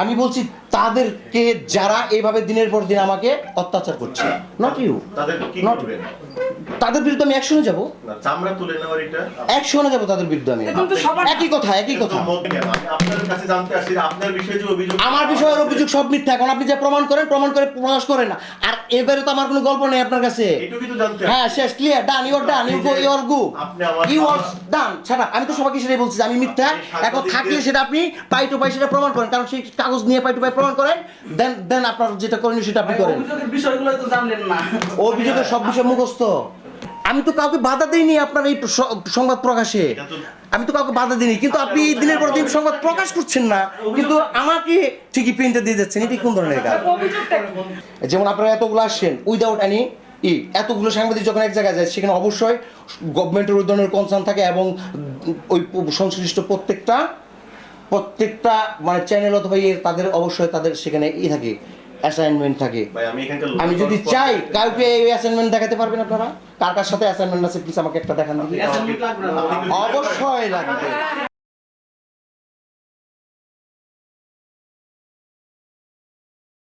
আমি বলছি তাদেরকে যারা এইভাবে দিনের পর দিন আমাকে অত্যাচার করছে, নট ইউ, তাদের বিরুদ্ধে আমি অ্যাকশনে যাব, চামড়া তুলে নেওয়ার এটা অ্যাকশনে যাব তাদের বিরুদ্ধে আমি। একই কথা। আপনার কাছে জানতে আসছি আপনার বিষয়ে যে অভিযোগ, আমার বিষয়ের অভিযোগ সব মিথ্যা। এখন আপনি যে প্রমাণ করে প্রকাশ করেন না। আর এবারে তো আমার কোনো গল্প নেই আপনার কাছে। হ্যাঁ, শেষ, clear, done, you are done, you are go, you are done. ছাড়া আমি তো সবাইকে সেটাই বলছি যে আমি মিথ্যা। এখন থাকলে সেটা আপনি পাই টু পাই সেটা প্রমাণ করেন, কারণ সেই কাগজ নিয়ে পাই টু পাই প্রমাণ করেন, দেন আপনার যেটা করেন সেটা আপনি করেন। অভিযোগের বিষয়গুলো তো জানলেন না। অভিযোগের সব বিষয় মুখস্থ। আমি তো কাউকে বাধা দিইনি আপনার এই সংবাদ প্রকাশে, আমি তো কাউকে বাধা দিইনি, কিন্তু আপনি দিনের পর দিন সংবাদ প্রকাশ করছেন না, কিন্তু আমাকে ঠিকই প্রিন্টে দিয়ে যাচ্ছেন। এটি কোন ধরনের কাজ? যেমন আপনারা এতগুলো আসছেন উইদাউট এনি এতগুলো সাংবাদিক যখন এক জায়গায় যায়, সেখানে অবশ্যই গভর্নমেন্টের ওই ধরনের কনসার্ন থাকে এবং ওই সংশ্লিষ্ট প্রত্যেকটা মানে চ্যানেল অথবা তাদের অবশ্যই তাদের সেখানে থাকে, অ্যাসাইনমেন্ট থাকে। আমি যদি চাই কাউকে এই অ্যাসাইনমেন্ট দেখাতে পারবেন আপনারা? কার কার সাথে অ্যাসাইনমেন্ট আছে প্লিজ আমাকে একটা দেখান। অবশ্যই লাগবে।